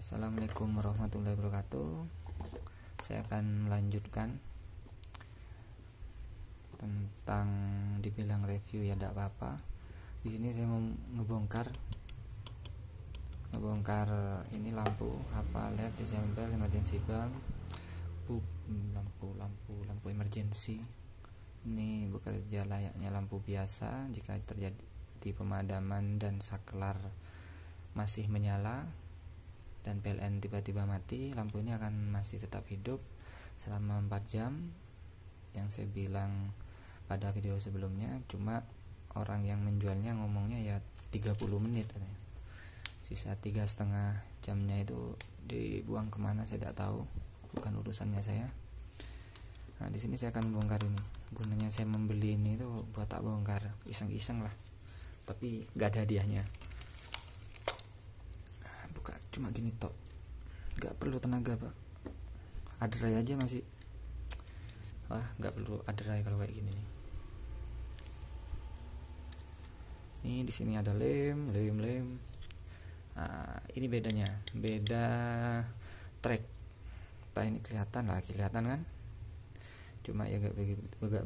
Assalamualaikum warahmatullahi wabarakatuh. Saya akan melanjutkan tentang dibilang review ya tidak apa-apa. Di sini saya mau ngebongkar ini lampu LED disembel emergency bulb, lampu emergency. Ini bekerja layaknya lampu biasa. Jika terjadi pemadaman dan saklar masih menyala dan PLN tiba-tiba mati, lampu ini akan masih tetap hidup selama 4 jam yang saya bilang pada video sebelumnya. Cuma orang yang menjualnya ngomongnya ya 30 menit katanya. Sisa 3,5 jamnya itu dibuang kemana saya tidak tahu, bukan urusannya saya. Nah, di sini saya akan bongkar ini. Gunanya saya membeli ini itu buat tak bongkar, iseng-iseng lah, tapi gak ada hadiahnya. Buka cuma gini tok, gak perlu tenaga pak. Adrai aja masih, gak perlu adrai kalau kayak gini nih. Ini di sini ada lem. Nah, ini beda track. Ini kelihatan kan? Cuma ya gak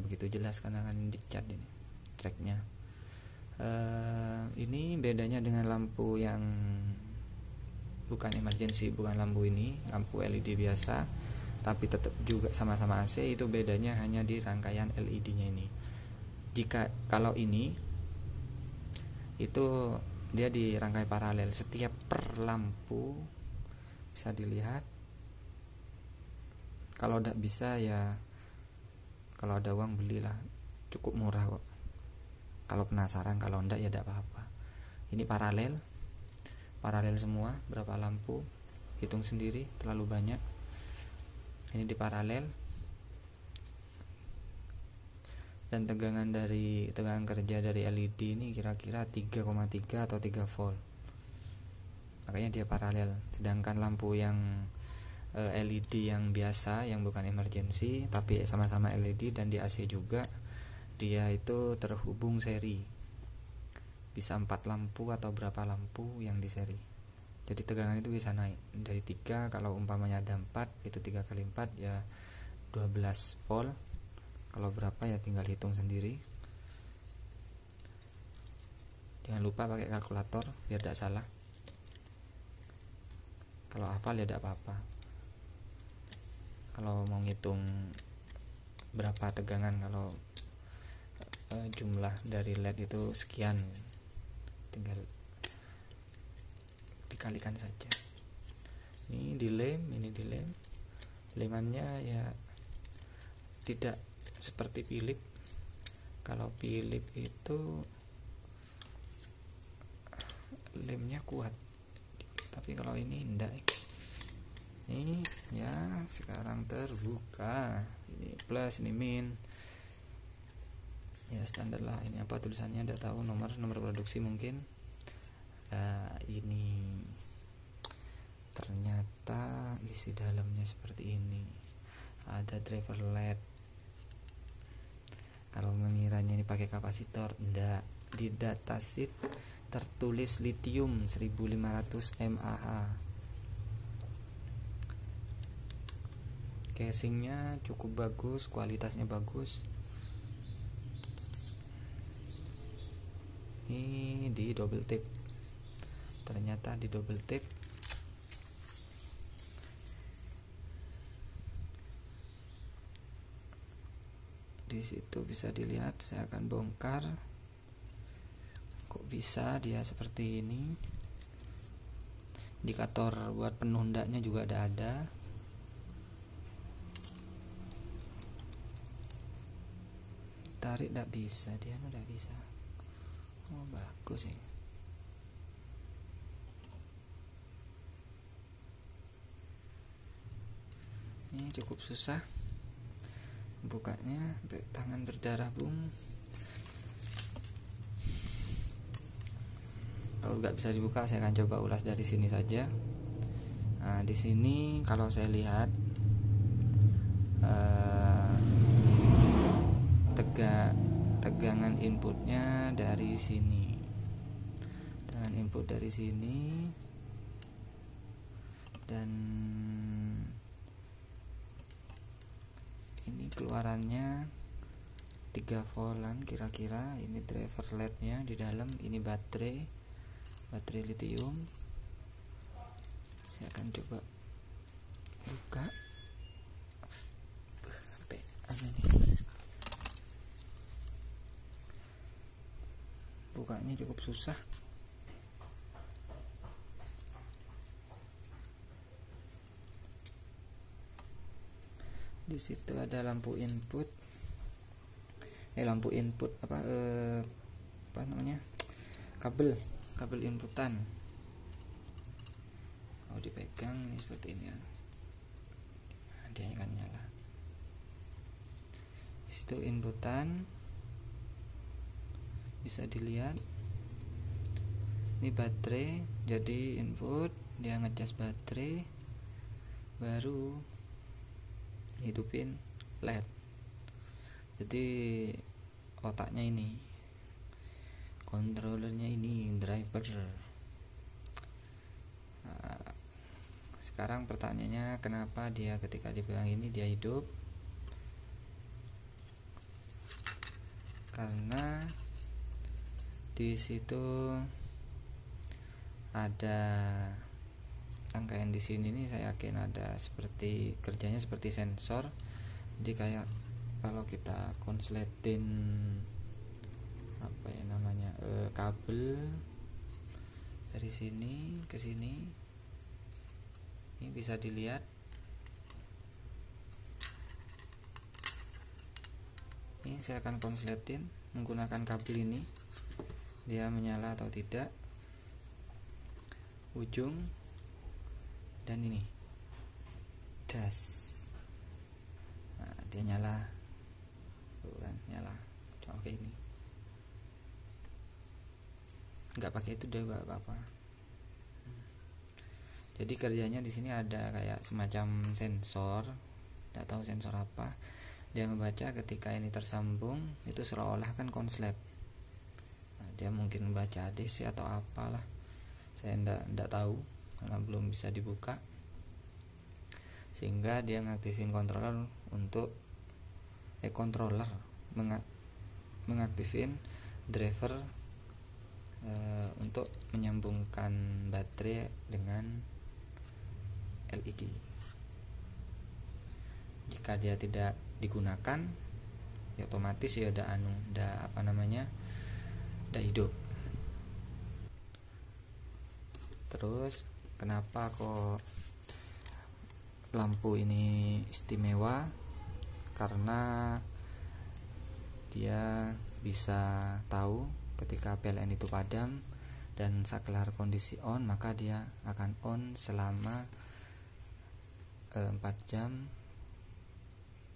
begitu jelas karena kan dicat ini tracknya. Ini bedanya dengan lampu yang bukan emergency, bukan lampu ini, lampu LED biasa, tapi tetap juga sama-sama AC. Itu bedanya hanya di rangkaian LED-nya ini. Kalau ini itu dia dirangkai paralel, setiap per lampu bisa dilihat. Kalau tidak bisa ya kalau ada uang belilah, cukup murah kok. Kalau penasaran, kalau enggak ya tidak apa-apa. Ini paralel semua. Berapa lampu hitung sendiri, terlalu banyak. Ini di paralel, dan tegangan kerja dari LED ini kira-kira 3,3 atau 3 volt, makanya dia paralel. Sedangkan lampu yang LED yang biasa, yang bukan emergency tapi sama-sama LED dan di AC juga, dia itu terhubung seri, bisa 4 lampu atau berapa lampu yang di seri. Jadi tegangan itu bisa naik dari 3, kalau umpamanya ada 4, itu 3 kali 4 ya 12 volt. Kalau berapa ya tinggal hitung sendiri. Jangan lupa pakai kalkulator biar tidak salah. Kalau hafal ya tidak apa-apa. Kalau mau ngitung berapa tegangan, kalau jumlah dari LED itu sekian, tinggal dikalikan saja. Ini dilem, lemannya ya tidak seperti Philips. Kalau Philips itu lemnya kuat, tapi kalau ini enggak. Ini ya sekarang terbuka, ini plus, ini min, ya standar lah. Ini apa tulisannya tidak tahu, nomor produksi mungkin. Ini ternyata isi dalamnya seperti ini. Ada driver LED. Kalau mengiranya ini pakai kapasitor, enggak. Di datasheet tertulis lithium 1500 mAh. Casingnya cukup bagus, kualitasnya bagus. Ini di double tip, ternyata di double tip. Di situ bisa dilihat, saya akan bongkar. Kok bisa dia seperti ini? Indikator buat penundanya juga ada. Tarik tidak bisa, dia tidak bisa. Oh bagus sih. Ini cukup susah bukanya, tangan berdarah bung. Kalau nggak bisa dibuka, saya akan coba ulas dari sini saja. Nah, di sini kalau saya lihat tegangan inputnya dari sini. Tegangan input dari sini dan ini keluarannya 3 voltan kira-kira. Ini driver LED-nya di dalam, ini baterai lithium. Saya akan coba buka bukanya cukup susah. Di situ ada lampu input, apa namanya, kabel inputan. Kalau dipegang ini seperti ini ya, dia akan nyala. Di situ inputan, bisa dilihat ini baterai, jadi input dia ngecas baterai, baru hidupin LED. Jadi otaknya ini, controllernya ini, driver. Nah, sekarang pertanyaannya, kenapa dia ketika dipegang ini dia hidup? Karena di situ ada rangkaian di sini nih, saya yakin ada seperti kerjanya seperti sensor. Jadi kayak kalau kita konsletin apa ya namanya, kabel dari sini ke sini, ini bisa dilihat. Ini saya akan konsletin menggunakan kabel ini, dia menyala atau tidak, ujung, dan ini das. Nah, dia nyala, bukan nyala. Oke, ini nggak pakai itu udah gak apa-apa. Jadi kerjanya di sini ada kayak semacam sensor, nggak tahu sensor apa. Dia ngebaca ketika ini tersambung, itu seolah-olah kan konslet. Nah, dia mungkin baca ADC atau apalah, saya ndak tahu karena belum bisa dibuka. Sehingga dia ngaktifin controller untuk mengaktifin driver untuk menyambungkan baterai dengan LED. Jika dia tidak digunakan, ya otomatis ya udah udah hidup. Terus kenapa kok lampu ini istimewa? Karena dia bisa tahu ketika PLN itu padam dan saklar kondisi on, maka dia akan on selama 4 jam.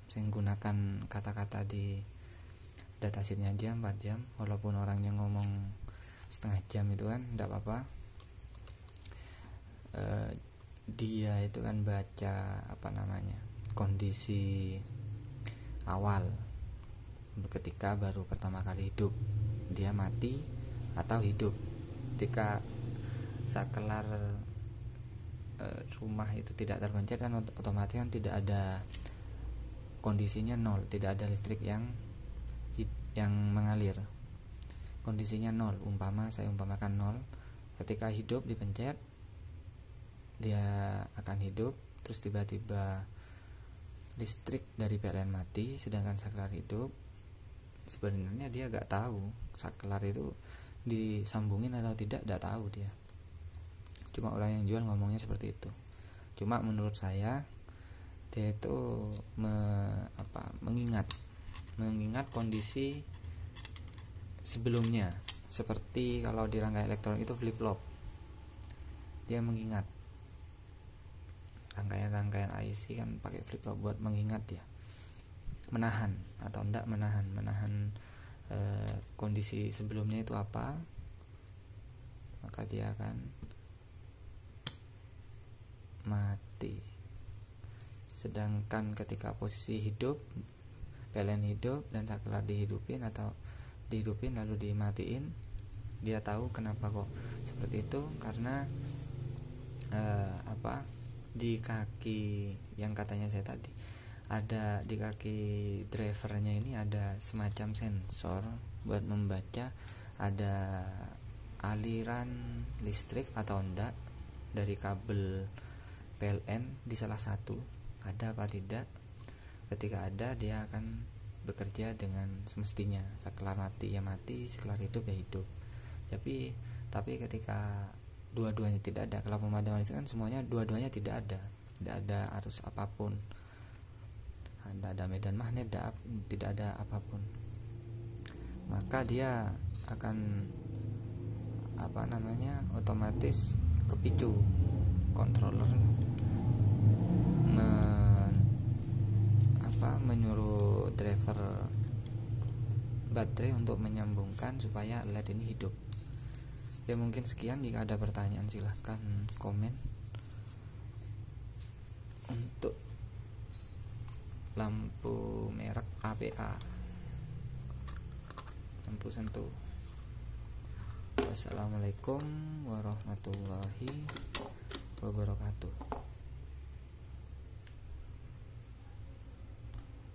Saya menggunakan kata-kata di datasheetnya aja 4 jam, walaupun orangnya ngomong setengah jam itu kan tidak apa-apa. Dia itu kan baca kondisi awal ketika baru pertama kali hidup, dia mati atau hidup. Ketika saklar rumah itu tidak terpencet kan otomatis kan tidak ada, kondisinya nol, tidak ada listrik yang mengalir, kondisinya nol. Saya umpamakan nol. Ketika hidup dipencet, dia akan hidup. Terus tiba-tiba listrik dari PLN mati, sedangkan saklar hidup. Sebenarnya dia gak tahu saklar itu disambungin atau tidak tahu dia. Cuma orang yang jual ngomongnya seperti itu. Cuma menurut saya dia itu mengingat kondisi sebelumnya, seperti kalau di rangkaian elektronik itu flip flop. Dia mengingat rangkaian IC kan pakai flip flop buat mengingat dia, menahan atau enggak menahan kondisi sebelumnya itu apa, maka dia akan mati. Sedangkan ketika posisi hidup, PLN hidup dan saklar dihidupin lalu dimatiin, dia tahu kenapa kok seperti itu, karena di kaki yang katanya saya tadi, ada di kaki drivernya ini ada semacam sensor buat membaca ada aliran listrik atau enggak dari kabel PLN di salah satu, ada apa tidak. Ketika ada, dia akan bekerja dengan semestinya. Saklar mati ya mati, saklar hidup ya hidup. Tapi ketika dua-duanya tidak ada, kalau pemadaman itu kan semuanya dua-duanya tidak ada arus apapun, tidak ada medan magnet, tidak ada apapun, maka dia akan otomatis kepicu controller menyuruh driver baterai untuk menyambungkan supaya LED ini hidup. Ya mungkin sekian, jika ada pertanyaan silahkan komen. Untuk lampu merek APA, lampu sentuh. Wassalamualaikum warahmatullahi wabarakatuh.